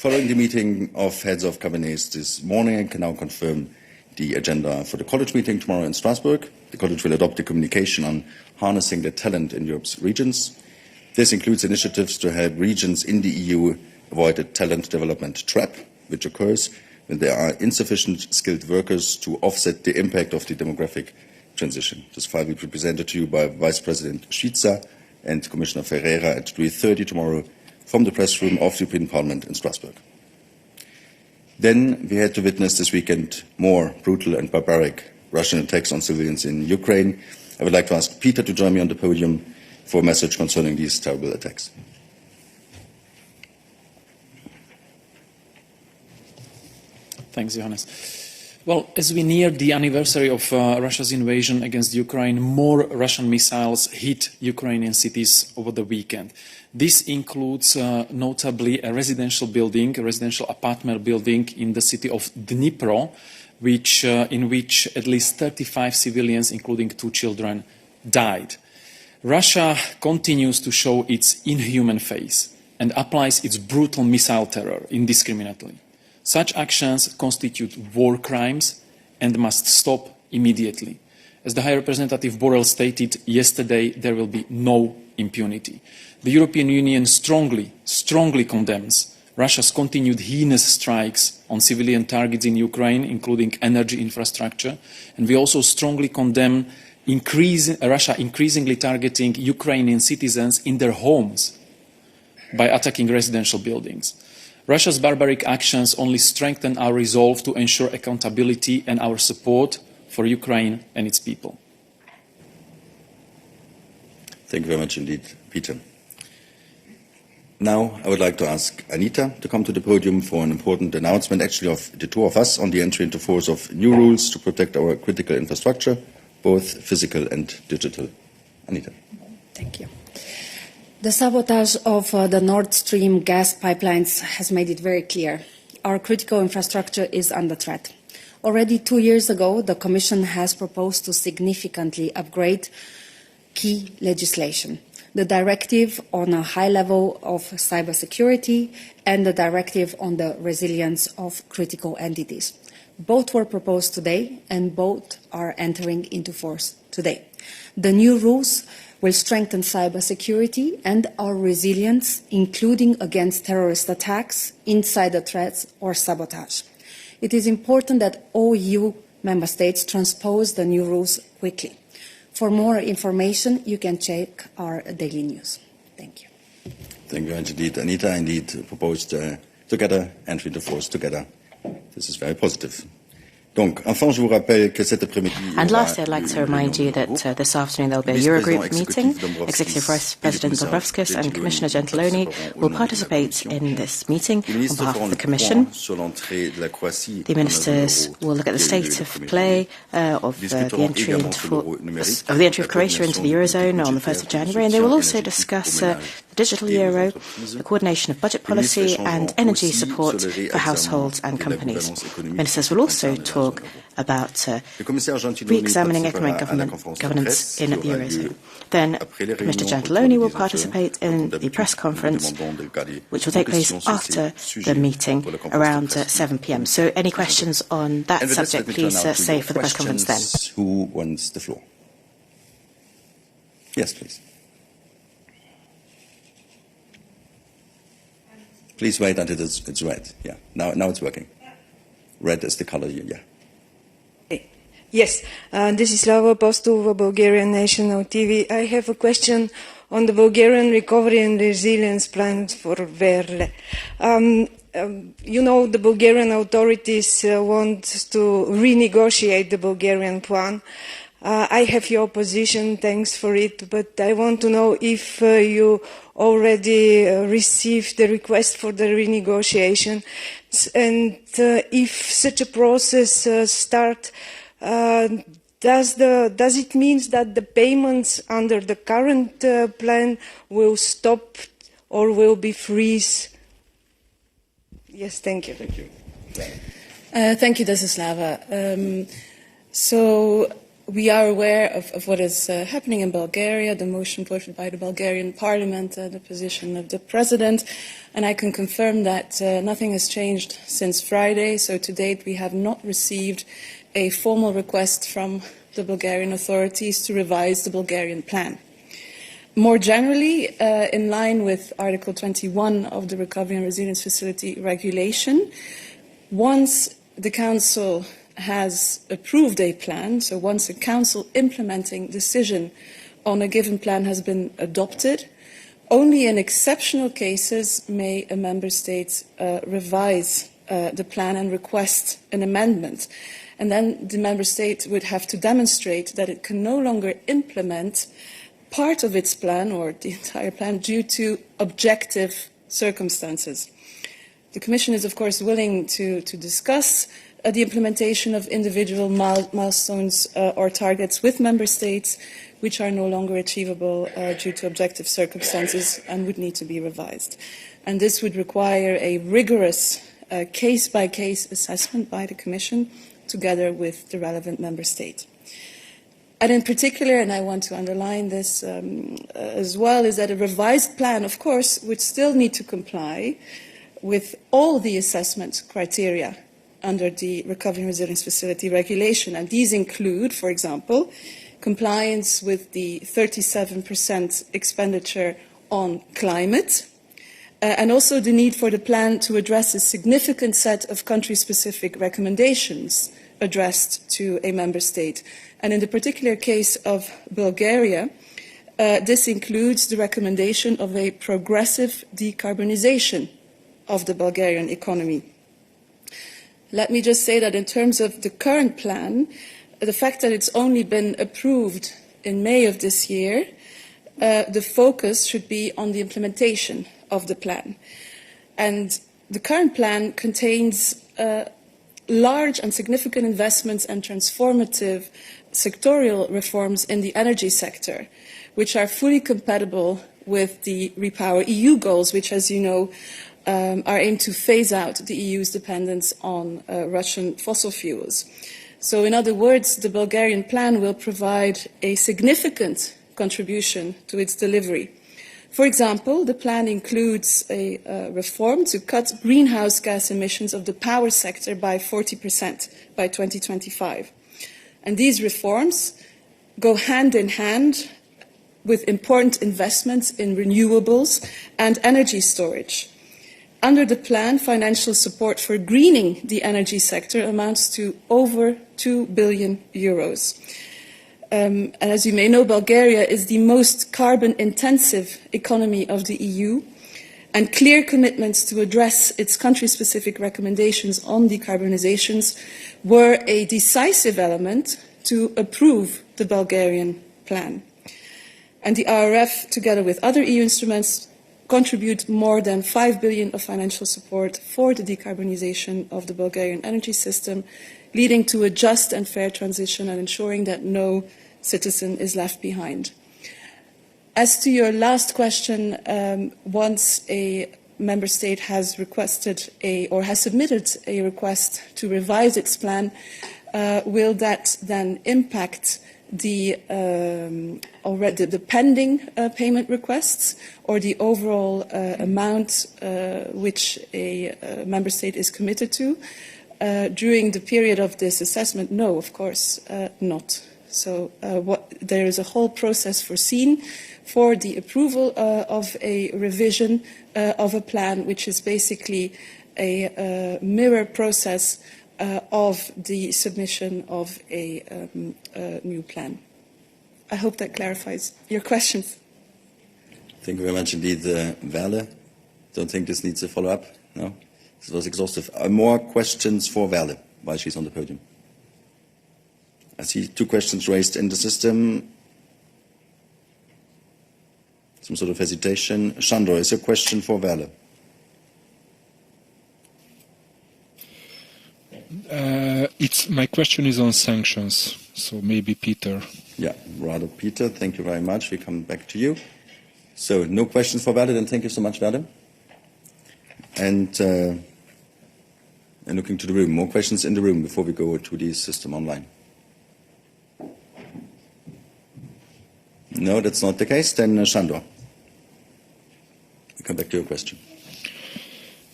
Following the meeting of heads of cabinets this morning, I can now confirm the agenda for the college meeting tomorrow in Strasbourg. The college will adopt a communication on harnessing the talent in Europe's regions. This includes initiatives to help regions in the EU avoid a talent development trap, which occurs when there are insufficient skilled workers to offset the impact of the demographic transition. This file will be presented to you by Vice President Schwitzer and Commissioner Ferreira at 3:30 tomorrow from the press room of the European Parliament in Strasbourg. Then we had to witness this weekend more brutal and barbaric Russian attacks on civilians in Ukraine. I would like to ask Peter to join me on the podium for a message concerning these terrible attacks. Thanks, Johannes. Well, as we near the anniversary of Russia's invasion against Ukraine, more Russian missiles hit Ukrainian cities over the weekend. This includes notably a residential building, a residential apartment building in the city of Dnipro, in which at least 35 civilians, including 2 children, died. Russia continues to show its inhuman face and applies its brutal missile terror indiscriminately. Such actions constitute war crimes and must stop immediately. As the High Representative Borrell stated yesterday, there will be no impunity. The European Union strongly condemns Russia's continued heinous strikes on civilian targets in Ukraine, including energy infrastructure, and we also strongly condemn Russia increasingly targeting Ukrainian citizens in their homes by attacking residential buildings. Russia's barbaric actions only strengthen our resolve to ensure accountability and our support for Ukraine and its people. Thank you very much indeed, Peter. Now I would like to ask Anita to come to the podium for an important announcement, actually of the two of us, on the entry into force of new rules to protect our critical infrastructure, both physical and digital. Anita. Thank you. The sabotage of the Nord Stream gas pipelines has made it very clear. Our critical infrastructure is under threat. Already 2 years ago, the Commission has proposed to significantly upgrade key legislation. The directive on a high level of cybersecurity and the directive on the resilience of critical entities. Both were proposed today and both are entering into force today. The new rules will strengthen cybersecurity and our resilience, including against terrorist attacks, insider threats or sabotage. It is important that all EU member states transpose the new rules quickly. For more information, you can check our daily news. Thank you. Thank you very much indeed. Anita indeed proposed together, entry into force together. This is very positive. And lastly, I'd like to remind you that this afternoon there will be a Eurogroup meeting. Executive Vice President Dombrovskis and Commissioner Gentiloni will participate in this meeting on behalf of the Commission. The ministers will look at the state of play of the entry of Croatia into the Eurozone on the 1st of January, and they will also discuss the digital euro, the coordination of budget policy and energy support for households and companies. Ministers will also talk about re-examining economic governance in the Eurozone. Then Commissioner Gentiloni will participate in the press conference, which will take place after the meeting around 7 p.m. So any questions on that subject, please say for the press conference then. Who wants the floor? Yes, please. Please wait until it's red. Yeah, now it's working. Red is the color here, yeah. Yes, this is Slava Postova, Bulgarian National TV. I have a question on the Bulgarian Recovery and Resilience Plan for Verle. You know, the Bulgarian authorities want to renegotiate the Bulgarian plan. I have your position, thanks for it, but I want to know if you already received the request for the renegotiation, and if such a process starts, does it mean that the payments under the current plan will stop or will be freeze? Yes, thank you. Thank you. Thank you, Desislava. So we are aware of what is happening in Bulgaria, the motion pushed by the Bulgarian parliament, the position of the president, and I can confirm that nothing has changed since Friday. So to date, we have not received a formal request from the Bulgarian authorities to revise the Bulgarian plan. More generally, in line with Article 21 of the Recovery and Resilience Facility regulation, once the Council has approved a plan, so once a Council implementing decision on a given plan has been adopted, only in exceptional cases may a Member State revise the plan and request an amendment. And then the Member State would have to demonstrate that it can no longer implement part of its plan or the entire plan due to objective circumstances. The Commission is, of course, willing to discuss the implementation of individual milestones or targets with Member States which are no longer achievable due to objective circumstances and would need to be revised. And this would require a rigorous case-by-case assessment by the Commission together with the relevant Member State. And in particular, and I want to underline this as well, is that a revised plan, of course, would still need to comply with all the assessment criteria under the Recovery and Resilience Facility regulation. And these include, for example, compliance with the 37% expenditure on climate, and also the need for the plan to address a significant set of country-specific recommendations addressed to a member state. And in the particular case of Bulgaria, this includes the recommendation of a progressive decarbonization of the Bulgarian economy. Let me just say that in terms of the current plan, the fact that it's only been approved in May of this year, the focus should be on the implementation of the plan. And the current plan contains large and significant investments and transformative sectorial reforms in the energy sector, which are fully compatible with the REPowerEU goals, which, as you know, are aimed to phase out the EU's dependence on Russian fossil fuels. So, in other words, the Bulgarian plan will provide a significant contribution to its delivery. For example, the plan includes a reform to cut greenhouse gas emissions of the power sector by 40% by 2025. And these reforms go hand in hand with important investments in renewables and energy storage. Under the plan, financial support for greening the energy sector amounts to over 2 billion euros. And as you may know, Bulgaria is the most carbon-intensive economy of the EU, and clear commitments to address its country-specific recommendations on decarbonizations were a decisive element to approve the Bulgarian plan. And the RRF, together with other EU instruments, contribute more than 5 billion of financial support for the decarbonization of the Bulgarian energy system, leading to a just and fair transition and ensuring that no citizen is left behind. As to your last question, once a member state has requested or has submitted a request to revise its plan, will that then impact the pending payment requests or the overall amount which a member state is committed to? During the period of this assessment, no, of course not. So there is a whole process foreseen for the approval of a revision of a plan, which is basically a mirror process of the submission of a new plan. I hope that clarifies your questions. Thank you very much indeed, Verle. Don't think this needs a follow-up? No? This was exhaustive. More questions for Verle while she's on the podium. I see 2 questions raised in the system. Some sort of hesitation. Shandor, is your question for Verle? My question is on sanctions, so maybe Peter. Yeah, rather Peter. Thank you very much. We come back to you. So, no questions for Verle, then thank you so much, Verle. And looking to the room. More questions in the room before we go to the system online. No, that's not the case. Then Sandor, come back to your question.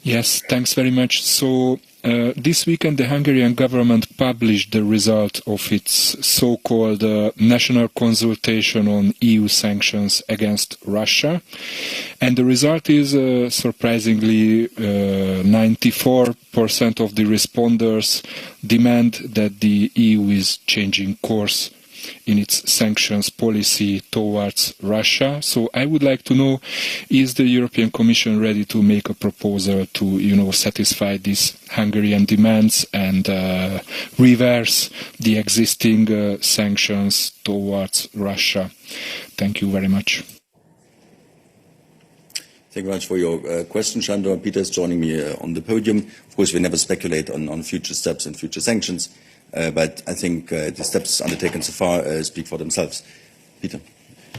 Yes, thanks very much. So this weekend the Hungarian government published the result of its so-called national consultation on EU sanctions against Russia. And the result is surprisingly 94% of the respondents demand that the EU is changing course in its sanctions policy towards Russia. So I would like to know, is the European Commission ready to make a proposal to, satisfy these Hungarian demands and reverse the existing sanctions towards Russia? Thank you very much. Thank you very much for your question, Sandor. Peter is joining me on the podium. Of course, we never speculate on future steps and future sanctions. But I think the steps undertaken so far speak for themselves. Peter.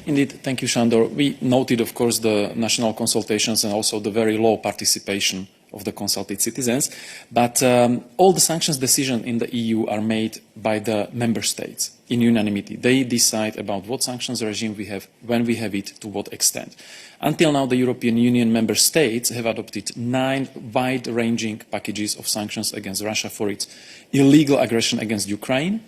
Indeed, thank you, Sandor. We noted, of course, the national consultations and also the very low participation of the consulted citizens. But all the sanctions decisions in the EU are made by the member states in unanimity. They decide about what sanctions regime we have, when we have it, to what extent. Until now, the European Union member states have adopted 9 wide-ranging packages of sanctions against Russia for its illegal aggression against Ukraine,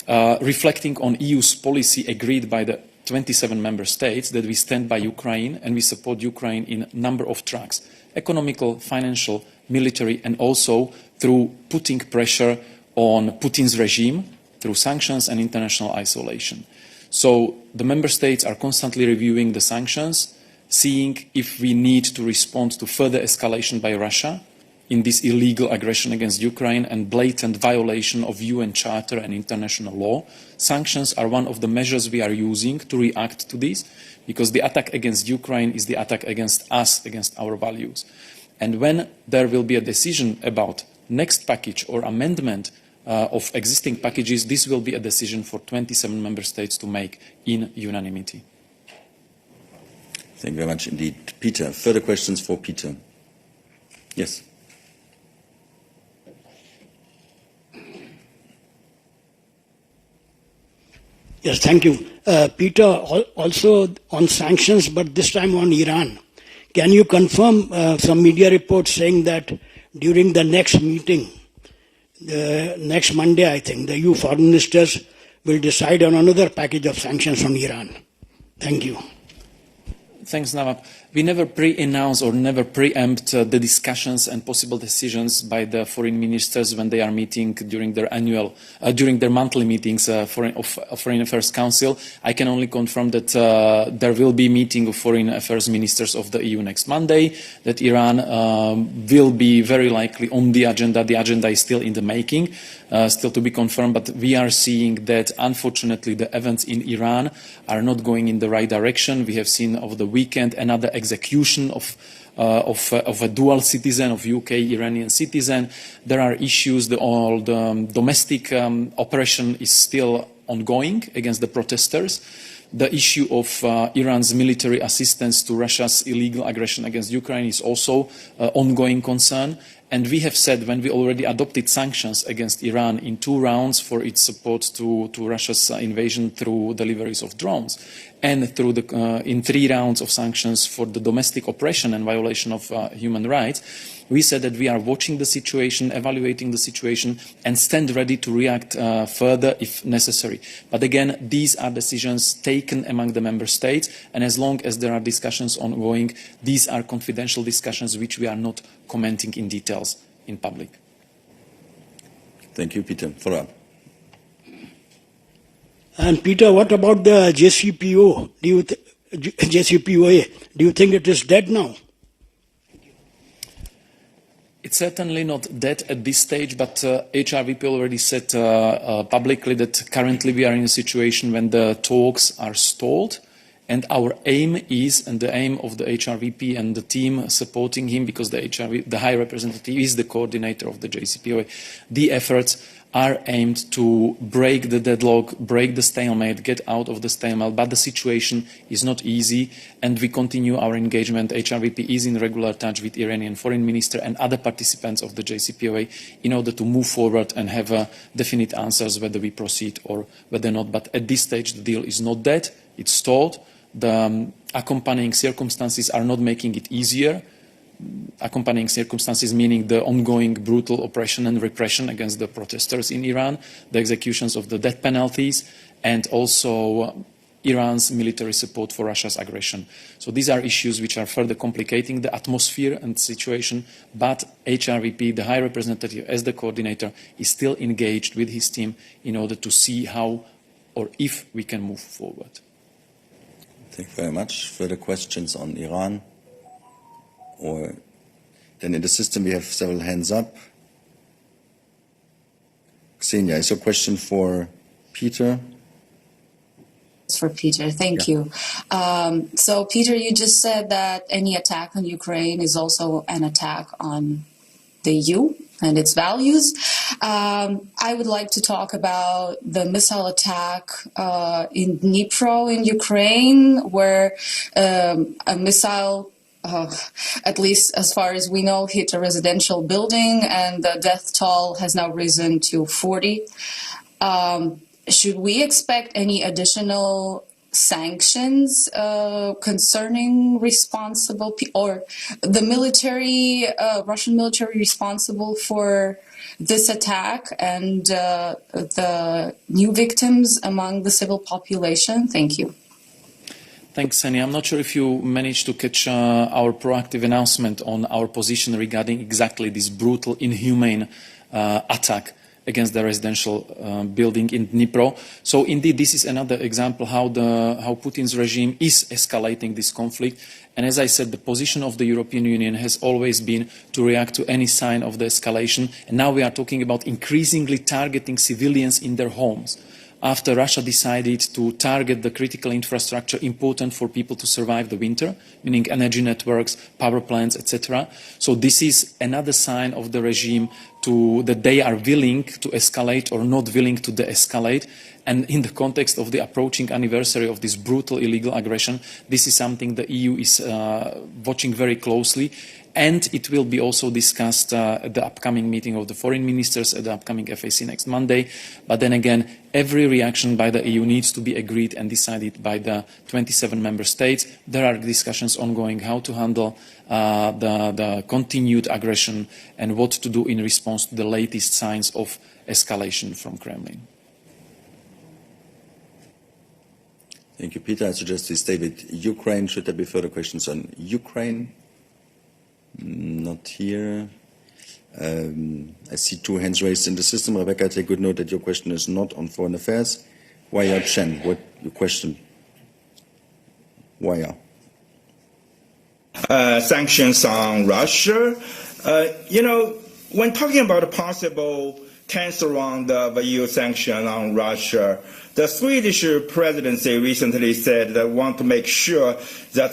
reflecting on EU's policy agreed by the 27 member states that we stand by Ukraine and we support Ukraine in a number of tracks: economical, financial, military, and also through putting pressure on Putin's regime through sanctions and international isolation. So the member states are constantly reviewing the sanctions, seeing if we need to respond to further escalation by Russia in this illegal aggression against Ukraine and blatant violation of UN Charter and international law. Sanctions are one of the measures we are using to react to this, because the attack against Ukraine is the attack against us, against our values. And when there will be a decision about next package or amendment of existing packages, this will be a decision for 27 member states to make in unanimity. Thank you very much indeed. Peter, further questions for Peter? Yes. Yes, thank you. Peter, also on sanctions, but this time on Iran. Can you confirm some media reports saying that during the next meeting, next Monday, I think, the EU foreign ministers will decide on another package of sanctions on Iran? Thank you. Thanks, Nawab. We never pre-announce or never preempt the discussions and possible decisions by the foreign ministers when they are meeting during their monthly meetings of Foreign Affairs Council. I can only confirm that there will be a meeting of foreign affairs ministers of the EU next Monday, that Iran will be very likely on the agenda. The agenda is still in the making, still to be confirmed, but we are seeing that unfortunately the events in Iran are not going in the right direction. We have seen over the weekend another execution of a dual citizen, of UK Iranian citizen. There are issues. The domestic operation is still ongoing against the protesters. The issue of Iran's military assistance to Russia's illegal aggression against Ukraine is also an ongoing concern. And we have said, when we already adopted sanctions against Iran in 2 rounds for its support to Russia's invasion through deliveries of drones, and through in 3 rounds of sanctions for the domestic oppression and violation of human rights, we said that we are watching the situation, evaluating the situation, and stand ready to react further if necessary. But again, these are decisions taken among the member states, and as long as there are discussions ongoing, these are confidential discussions which we are not commenting in details in public. Thank you, Peter. Follow up. And Peter, what about the JCPOA? Do you think it is dead now? It's certainly not dead at this stage, but HRVP already said publicly that currently we are in a situation when the talks are stalled. And our aim is, and the aim of the HRVP and the team supporting him, because the High Representative is the coordinator of the JCPOA, the efforts are aimed to break the deadlock, break the stalemate, get out of the stalemate. But the situation is not easy, and we continue our engagement. HRVP is in regular touch with Iranian foreign minister and other participants of the JCPOA in order to move forward and have definite answers whether we proceed or whether not. But at this stage, the deal is not dead. it's stalled. The accompanying circumstances are not making it easier. Accompanying circumstances meaning the ongoing brutal oppression and repression against the protesters in Iran, the executions of the death penalties, and also Iran's military support for Russia's aggression. So these are issues which are further complicating the atmosphere and situation, but HRVP, the High Representative, as the coordinator, is still engaged with his team in order to see how or if we can move forward. Thank you very much. Further questions on Iran? Or then in the system we have several hands up. Ksenia, is your question for Peter? For Peter, thank you. So Peter, you just said that any attack on Ukraine is also an attack on the EU and its values. I would like to talk about the missile attack in Dnipro in Ukraine, where a missile, at least as far as we know, hit a residential building, and the death toll has now risen to 40. Should we expect any additional sanctions concerning responsible or the military, Russian military responsible for this attack and the new victims among the civil population? Thank you. Thanks, Sani. I'm not sure if you managed to catch our proactive announcement on our position regarding exactly this brutal, inhumane attack against the residential building in Dnipro. So indeed, this is another example how Putin's regime is escalating this conflict. And as I said, the position of the European Union has always been to react to any sign of the escalation. And now we are talking about increasingly targeting civilians in their homes, after Russia decided to target the critical infrastructure important for people to survive the winter, meaning energy networks, power plants, etc. So this is another sign of the regime that they are willing to escalate or not willing to de-escalate. And in the context of the approaching anniversary of this brutal illegal aggression, this is something the EU is watching very closely. And it will be also discussed at the upcoming meeting of the foreign ministers at the upcoming FAC next Monday. But then again, every reaction by the EU needs to be agreed and decided by the 27 member states. There are discussions ongoing how to handle the continued aggression and what to do in response to the latest signs of escalation from Kremlin. Thank you, Peter. I suggest we stay with Ukraine. Should there be further questions on Ukraine? Not here. I see two hands raised in the system. Rebecca, take good note that your question is not on foreign affairs. Waya Chen, what your question? Waya. Sanctions on Russia. When talking about a possible 10th round of EU sanction on Russia, the Swedish presidency recently said they want to make sure that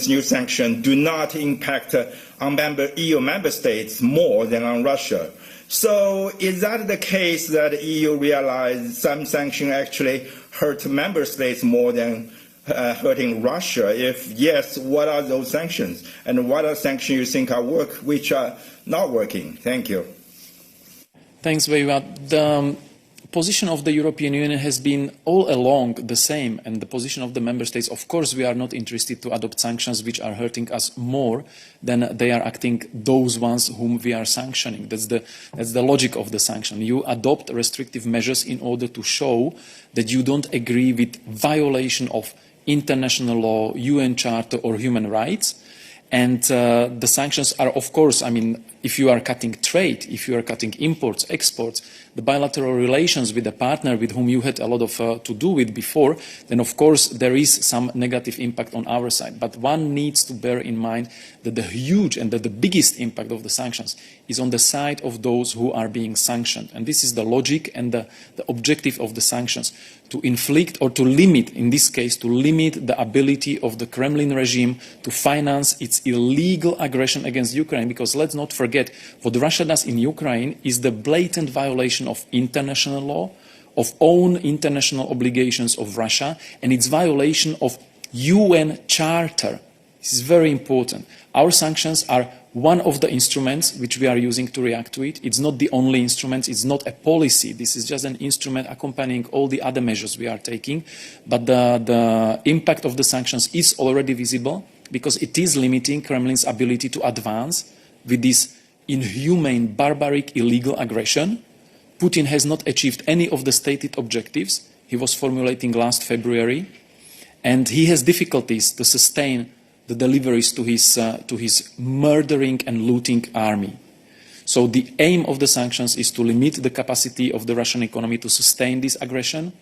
new sanctions, do not impact on EU member states more than on Russia. So is that the case that EU realized some sanctions actually hurt member states more than hurting Russia? If yes, what are those sanctions? And what are sanctions you think which are not working? Thank you. Thanks very much. The position of the European Union has been all along the same, and the position of the member states, of course, we are not interested to adopt sanctions which are hurting us more than they are acting those ones whom we are sanctioning. That's the logic of the sanction. You adopt restrictive measures in order to show that you don't agree with violation of international law, UN Charter or human rights. And the sanctions are, of course, if you are cutting trade, if you are cutting imports, exports, the bilateral relations with a partner with whom you had a lot of to do with before, then of course there is some negative impact on our side. But one needs to bear in mind that the huge and that the biggest impact of the sanctions is on the side of those who are being sanctioned. And this is the logic and the objective of the sanctions, to inflict or to limit, in this case, to limit the ability of the Kremlin regime to finance its illegal aggression against Ukraine. Because let's not forget, what Russia does in Ukraine is the blatant violation of international law, of own international obligations of Russia, and its violation of UN Charter. This is very important. Our sanctions are one of the instruments which we are using to react to it. It's not the only instrument. It's not a policy. This is just an instrument accompanying all the other measures we are taking. But the impact of the sanctions is already visible because it is limiting Kremlin's ability to advance with this inhumane, barbaric, illegal aggression. Putin has not achieved any of the stated objectives he was formulating last February, and he has difficulties to sustain the deliveries to his murdering and looting army. So the aim of the sanctions is to limit the capacity of the Russian economy to sustain this aggression,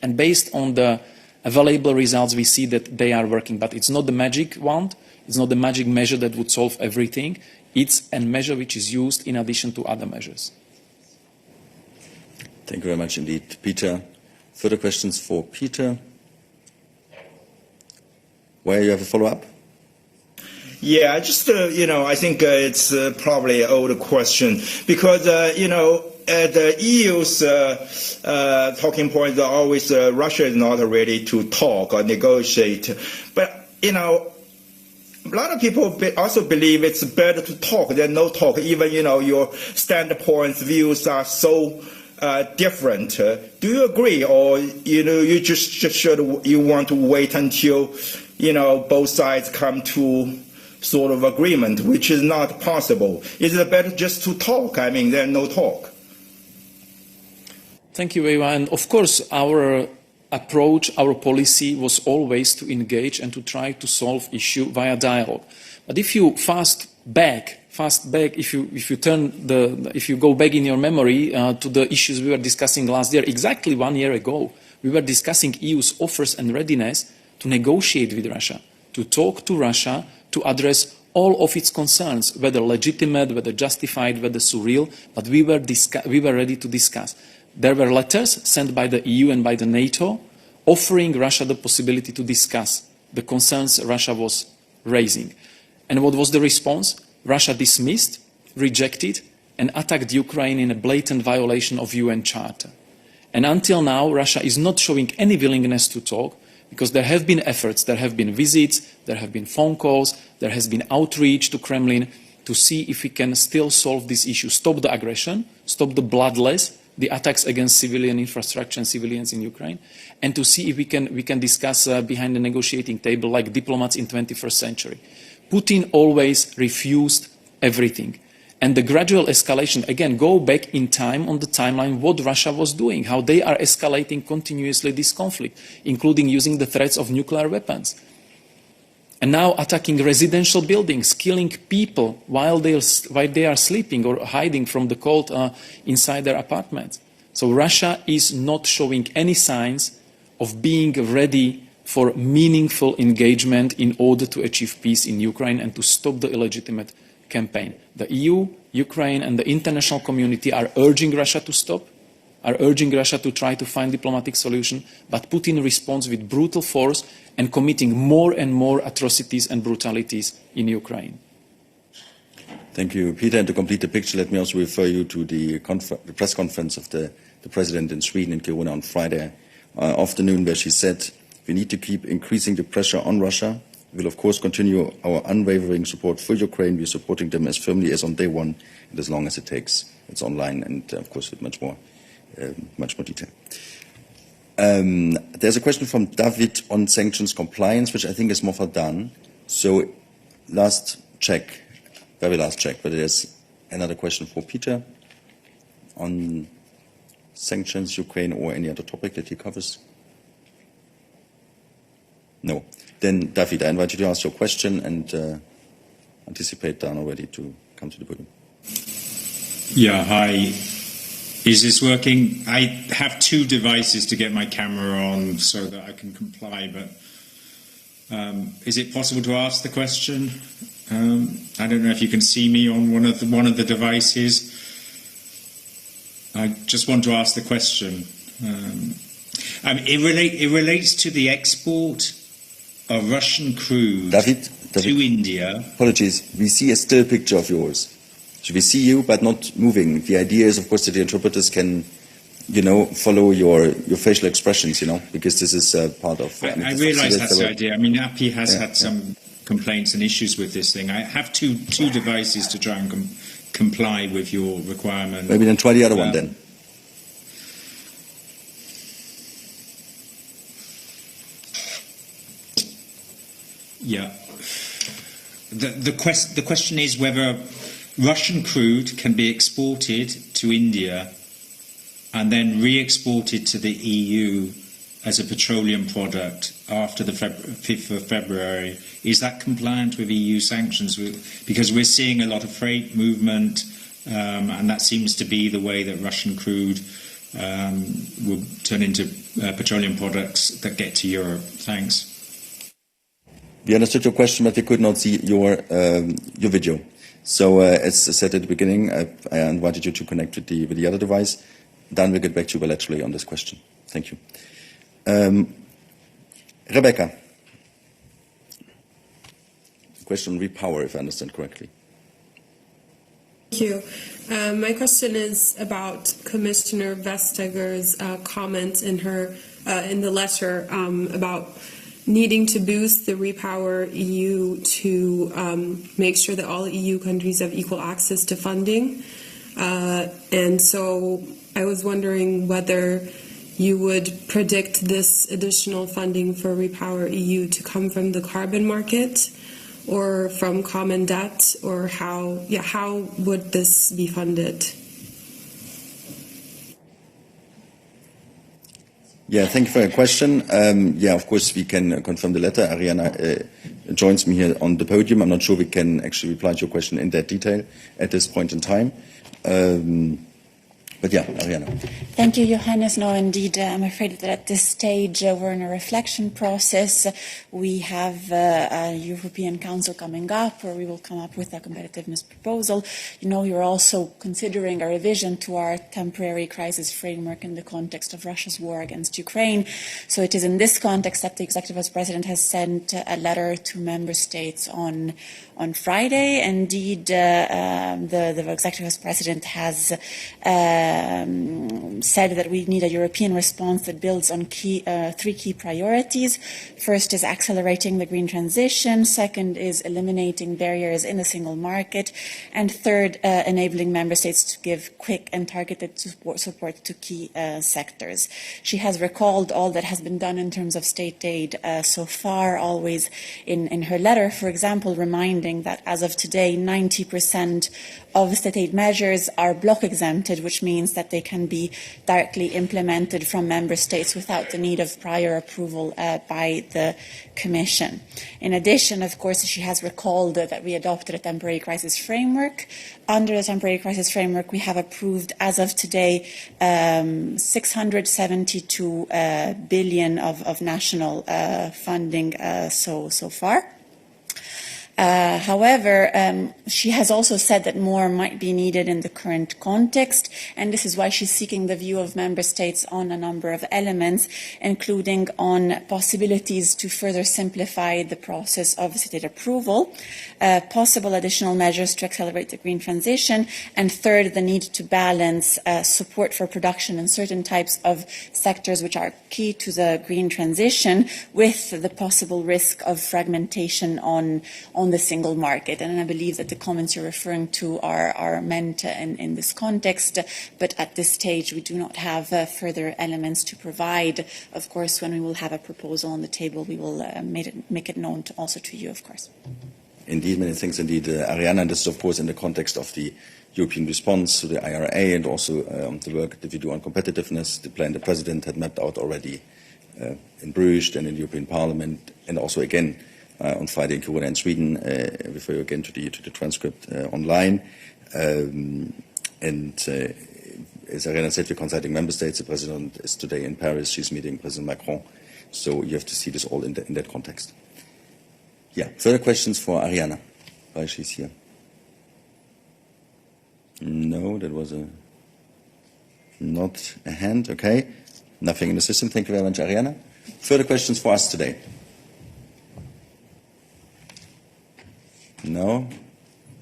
and based on the available results, we see that they are working. But it's not the magic wand, it's not the magic measure that would solve everything. It's a measure which is used in addition to other measures. Thank you very much indeed, Peter. Further questions for Peter? Where you have a follow-up? Yeah, just, I think it's probably an old question because, the EU's talking points are always Russia is not ready to talk or negotiate. But, a lot of people also believe it's better to talk than no talk, even, your standpoints, views are so different. Do you agree, or you just you want to wait until both sides come to sort of agreement, which is not possible? Is it better just to talk? I mean, than no talk? Thank you, Eva. And of course, our approach, our policy was always to engage and to try to solve issue via dialogue. But if you fast back, if you go back in your memory to the issues we were discussing last year, exactly 1 year ago, we were discussing EU's offers and readiness to negotiate with Russia, to talk to Russia, to address all of its concerns, whether legitimate, whether justified, whether surreal, but we were ready to discuss. There were letters sent by the EU and by the NATO offering Russia the possibility to discuss the concerns Russia was raising. And what was the response? Russia dismissed, rejected, and attacked Ukraine in a blatant violation of UN Charter. And until now, Russia is not showing any willingness to talk because there have been efforts, there have been visits, there have been phone calls, there has been outreach to Kremlin to see if we can still solve this issue, stop the aggression, stop the bloodless, the attacks against civilian infrastructure and civilians in Ukraine, and to see if we can discuss behind the negotiating table like diplomats in 21st century. Putin always refused everything. And the gradual escalation, again, go back in time on the timeline what Russia was doing, how they are escalating continuously this conflict, including using the threats of nuclear weapons. And now attacking residential buildings, killing people while they are sleeping or hiding from the cold inside their apartments. So Russia is not showing any signs of being ready for meaningful engagement in order to achieve peace in Ukraine and to stop the illegitimate campaign. The EU, Ukraine, and the international community are urging Russia to stop, are urging Russia to try to find diplomatic solution, but Putin responds with brutal force and committing more and more atrocities and brutalities in Ukraine. Thank you, Peter. And to complete the picture, let me also refer you to the press conference of the President in Sweden, in Kiruna, on Friday afternoon, where she said, we need to keep increasing the pressure on Russia. We will, of course, continue our unwavering support for Ukraine. We are supporting them as firmly as on day one and as long as it takes. It's online and, of course, with much more detail. There's a question from David on sanctions compliance, which I think is more done. So last check, very last check, but there's another question for Peter on sanctions, Ukraine, or any other topic that he covers. No. Then, David, I invite you to ask your question and anticipate Dan already to come to the podium. Yeah, hi. Is this working? I have two devices to get my camera on so that I can comply, but is it possible to ask the question? I don't know if you can see me on one of the devices. I just want to ask the question. It relates to the export of Russian crude to India. Apologies, we see a still picture of yours. So we see you, but not moving. The idea is, of course, that the interpreters can, follow your facial expressions, because this is part of... I realise that's the idea. I mean, API has had some complaints and issues with this thing. I have two devices to try and comply with your requirement. Maybe then try the other one then. Yeah. The question is whether Russian crude can be exported to India and then re-exported to the EU as a petroleum product after the 5th of February. Is that compliant with EU sanctions? Because we're seeing a lot of freight movement, and that seems to be the way that Russian crude will turn into petroleum products that get to Europe. Thanks. We understood your question, but we could not see your video. So, as I said at the beginning, I invited you to connect with the other device. Then we'll get back to you bilaterally on this question. Thank you. Rebecca. Question on repower, if I understand correctly. Thank you. My question is about Commissioner Vestager's comment in the letter about needing to boost the Repower EU to make sure that all EU countries have equal access to funding. And so I was wondering whether you would predict this additional funding for Repower EU to come from the carbon market or from common debt, or how would this be funded? Yeah, thank you for your question. Of course, we can confirm the letter. Ariana joins me here on the podium. I'm not sure we can actually reply to your question in that detail at this point in time. But yeah, Ariana. Thank you, Johannes. No, indeed, I'm afraid that at this stage we're in a reflection process. We have a European Council coming up where we will come up with a competitiveness proposal. You know, you're also considering a revision to our temporary crisis framework in the context of Russia's war against Ukraine. So it is in this context that the Executive Vice President has sent a letter to member states on Friday. Indeed, the Executive Vice President has said that we need a European response that builds on three key priorities. First is accelerating the green transition. Second is eliminating barriers in the single market. And third, enabling member states to give quick and targeted support to key sectors. She has recalled all that has been done in terms of state aid so far, always in her letter, for example, reminding that as of today, 90% of state aid measures are block exempted, which means that they can be directly implemented from member states without the need of prior approval by the Commission. In addition, of course, she has recalled that we adopted a temporary crisis framework. Under the temporary crisis framework, we have approved, as of today, 672 billion of national funding so far. However, she has also said that more might be needed in the current context, and this is why she's seeking the view of member states on a number of elements, including on possibilities to further simplify the process of state approval, possible additional measures to accelerate the green transition, and third, the need to balance support for production in certain types of sectors which are key to the green transition with the possible risk of fragmentation on the single market. And I believe that the comments you're referring to are meant in this context, but at this stage we do not have further elements to provide. Of course, when we will have a proposal on the table, we will make it known also to you, of course. Indeed, many things indeed, Ariana, and this is of course in the context of the European response to the IRA and also the work that we do on competitiveness, the plan the President had mapped out already in Bruges and in the European Parliament, and also again on Friday in Kiruna in Sweden. Refer you again to the transcript online. And as Ariana said, we're consulting member states. The President is today in Paris. She's meeting President Macron. So you have to see this all in that context. Yeah, further questions for Ariana while she's here? No, that was not a hand. Okay, nothing in the system. Thank you very much, Ariana. Further questions for us today? No?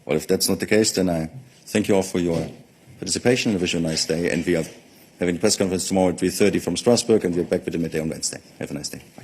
Well, if that's not the case, then I thank you all for your participation and I wish you a nice day. And we are having a press conference tomorrow at 3:30 from Strasbourg, and we're back with the midday on Wednesday. Have a nice day. Bye.